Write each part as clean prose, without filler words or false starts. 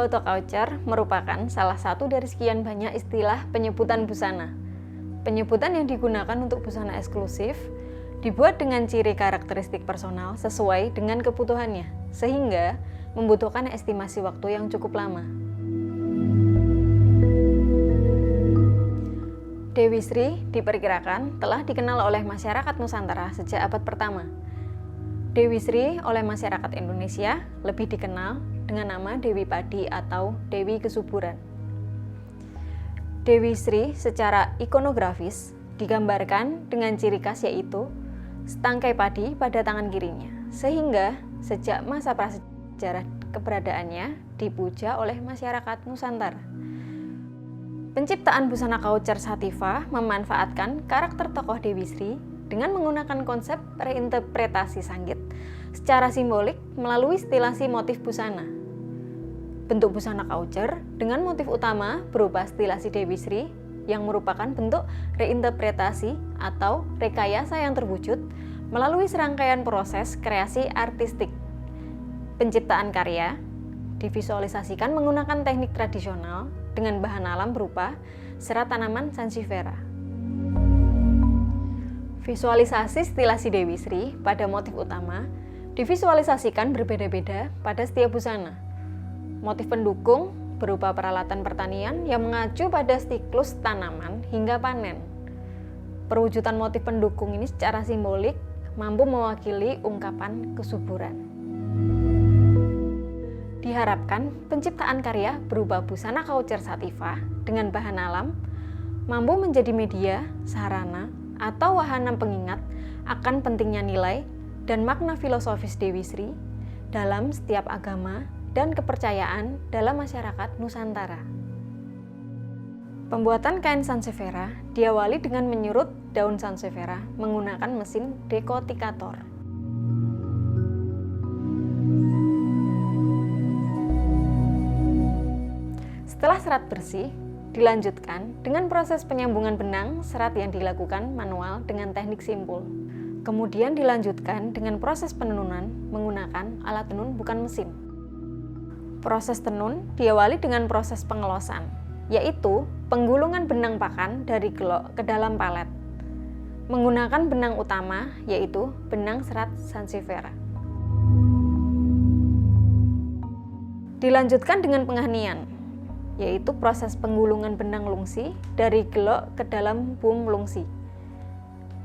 Auto-couture merupakan salah satu dari sekian banyak istilah penyebutan busana. Penyebutan yang digunakan untuk busana eksklusif dibuat dengan ciri karakteristik personal sesuai dengan kebutuhannya, sehingga membutuhkan estimasi waktu yang cukup lama. Dewi Sri diperkirakan telah dikenal oleh masyarakat Nusantara sejak abad pertama. Dewi Sri oleh masyarakat Indonesia lebih dikenal dengan nama Dewi Padi atau Dewi Kesuburan. Dewi Sri secara ikonografis digambarkan dengan ciri khas yaitu setangkai padi pada tangan kirinya, sehingga sejak masa prasejarah keberadaannya dipuja oleh masyarakat Nusantara. Penciptaan busana couture Sativa memanfaatkan karakter tokoh Dewi Sri dengan menggunakan konsep reinterpretasi sanggit secara simbolik melalui stilasi motif busana. Bentuk busana couture dengan motif utama berupa stilasi Dewi Sri yang merupakan bentuk reinterpretasi atau rekayasa yang terwujud melalui serangkaian proses kreasi artistik. Penciptaan karya divisualisasikan menggunakan teknik tradisional dengan bahan alam berupa serat tanaman sansevieria. Visualisasi stilasi Dewi Sri pada motif utama divisualisasikan berbeda-beda pada setiap busana. Motif pendukung berupa peralatan pertanian yang mengacu pada siklus tanaman hingga panen. Perwujudan motif pendukung ini secara simbolik mampu mewakili ungkapan kesuburan. Diharapkan penciptaan karya berupa busana couture Sativa dengan bahan alam mampu menjadi media, sarana, atau wahana pengingat akan pentingnya nilai dan makna filosofis Dewi Sri dalam setiap agama dan kepercayaan dalam masyarakat Nusantara. Pembuatan kain sansevieria diawali dengan menyurut daun sansevieria menggunakan mesin dekotikator. Setelah serat bersih, dilanjutkan dengan proses penyambungan benang serat yang dilakukan manual dengan teknik simpul. Kemudian dilanjutkan dengan proses penenunan menggunakan alat tenun bukan mesin. Proses tenun diawali dengan proses pengelosan, yaitu penggulungan benang pakan dari gelok ke dalam palet. Menggunakan benang utama, yaitu benang serat sansevieria. Dilanjutkan dengan penghenian, yaitu proses penggulungan benang lungsi dari gelok ke dalam bum lungsi.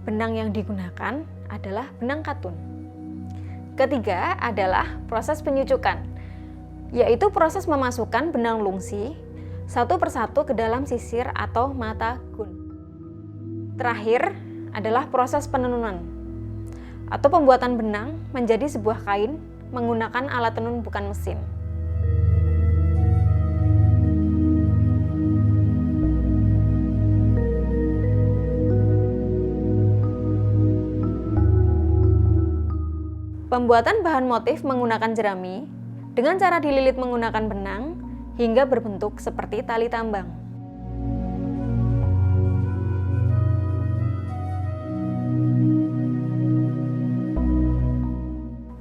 Benang yang digunakan adalah benang katun. Ketiga adalah proses penyucukan, yaitu proses memasukkan benang lungsi satu persatu ke dalam sisir atau mata gun. Terakhir adalah proses penenunan, atau pembuatan benang menjadi sebuah kain menggunakan alat tenun bukan mesin. Pembuatan bahan motif menggunakan jerami dengan cara dililit menggunakan benang hingga berbentuk seperti tali tambang.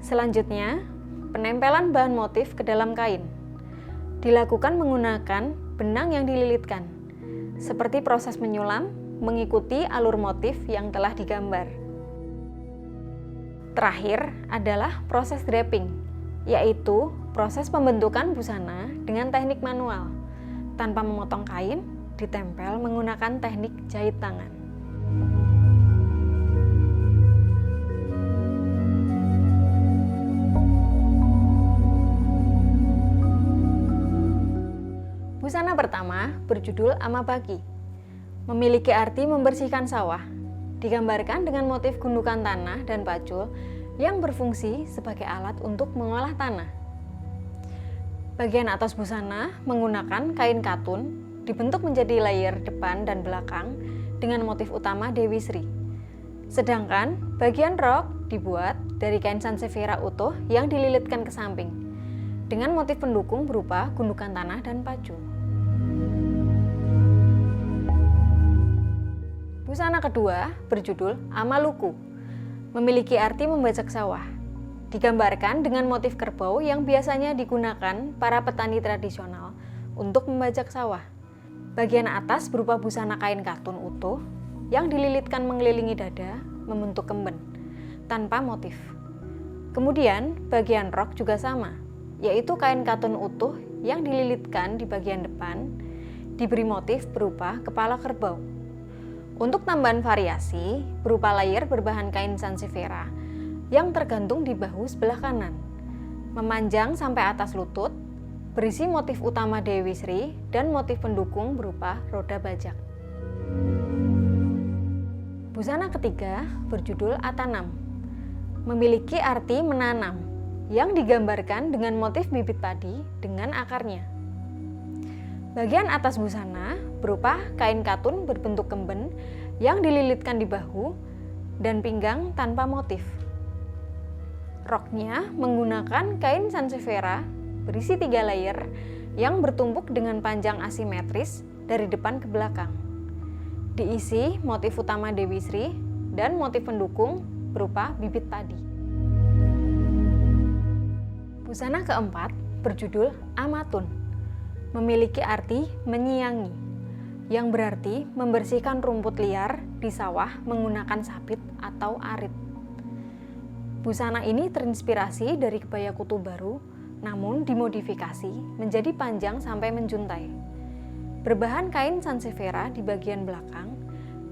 Selanjutnya, penempelan bahan motif ke dalam kain dilakukan menggunakan benang yang dililitkan, seperti proses menyulam mengikuti alur motif yang telah digambar. Terakhir adalah proses draping, yaitu proses pembentukan busana dengan teknik manual, tanpa memotong kain, ditempel menggunakan teknik jahit tangan. Busana pertama berjudul Amabaki, memiliki arti membersihkan sawah. Digambarkan dengan motif gundukan tanah dan pacul yang berfungsi sebagai alat untuk mengolah tanah. Bagian atas busana menggunakan kain katun dibentuk menjadi layer depan dan belakang dengan motif utama Dewi Sri. Sedangkan bagian rok dibuat dari kain sansevieria utuh yang dililitkan ke samping dengan motif pendukung berupa gundukan tanah dan pacul. Busana kedua berjudul Amaluku, memiliki arti membajak sawah. Digambarkan dengan motif kerbau yang biasanya digunakan para petani tradisional untuk membajak sawah. Bagian atas berupa busana kain katun utuh yang dililitkan mengelilingi dada membentuk kemben, tanpa motif. Kemudian bagian rok juga sama, yaitu kain katun utuh yang dililitkan di bagian depan, diberi motif berupa kepala kerbau. Untuk tambahan variasi, berupa layer berbahan kain sansevieria yang tergantung di bahu sebelah kanan, memanjang sampai atas lutut, berisi motif utama Dewi Sri dan motif pendukung berupa roda bajak. Busana ketiga berjudul Atanam, memiliki arti menanam yang digambarkan dengan motif bibit padi dengan akarnya. Bagian atas busana berupa kain katun berbentuk kemben yang dililitkan di bahu dan pinggang tanpa motif. Roknya menggunakan kain sansevieria berisi 3 layer yang bertumpuk dengan panjang asimetris dari depan ke belakang. Diisi motif utama Dewi Sri dan motif pendukung berupa bibit padi. Busana keempat berjudul Amatun, memiliki arti menyiangi, yang berarti membersihkan rumput liar di sawah menggunakan sabit atau arit. Busana ini terinspirasi dari kebaya kutu baru, namun dimodifikasi menjadi panjang sampai menjuntai. Berbahan kain sansevieria di bagian belakang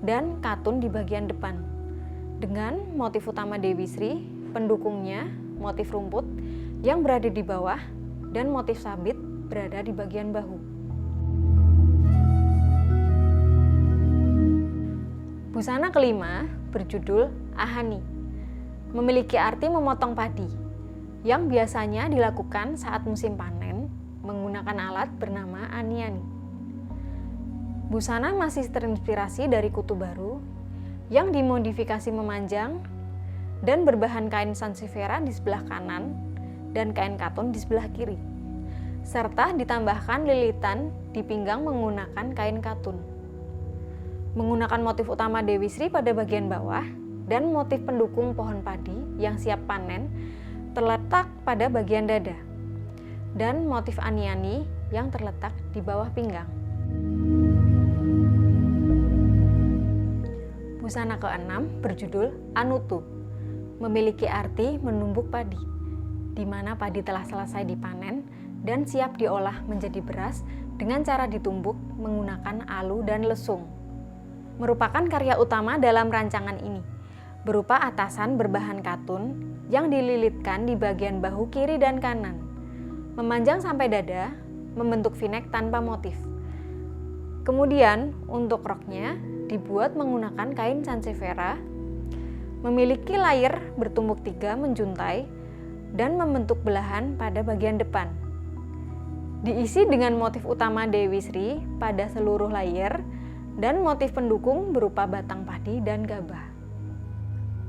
dan katun di bagian depan, dengan motif utama Dewi Sri, pendukungnya motif rumput yang berada di bawah dan motif sabit berada di bagian bahu. Busana kelima berjudul Ahani, memiliki arti memotong padi yang biasanya dilakukan saat musim panen menggunakan alat bernama aniani. Busana masih terinspirasi dari kutu baru yang dimodifikasi memanjang dan berbahan kain sansevieria di sebelah kanan dan kain katun di sebelah kiri, serta ditambahkan lilitan di pinggang menggunakan kain katun. Menggunakan motif utama Dewi Sri pada bagian bawah dan motif pendukung pohon padi yang siap panen terletak pada bagian dada, dan motif aniani yang terletak di bawah pinggang. Busana keenam berjudul Anutu, memiliki arti menumbuk padi, di mana padi telah selesai dipanen dan siap diolah menjadi beras dengan cara ditumbuk menggunakan alu dan lesung. Merupakan karya utama dalam rancangan ini, berupa atasan berbahan katun yang dililitkan di bagian bahu kiri dan kanan, memanjang sampai dada, membentuk v-neck tanpa motif. Kemudian untuk roknya dibuat menggunakan kain sansevieria, memiliki layer bertumbuk 3 menjuntai dan membentuk belahan pada bagian depan. Diisi dengan motif utama Dewi Sri pada seluruh layer dan motif pendukung berupa batang padi dan gabah.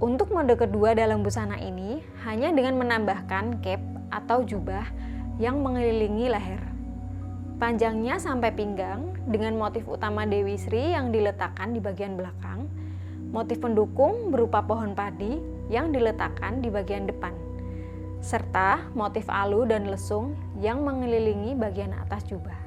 Untuk mode kedua dalam busana ini hanya dengan menambahkan cape atau jubah yang mengelilingi leher. Panjangnya sampai pinggang dengan motif utama Dewi Sri yang diletakkan di bagian belakang, motif pendukung berupa pohon padi yang diletakkan di bagian depan, serta motif alu dan lesung yang mengelilingi bagian atas jubah.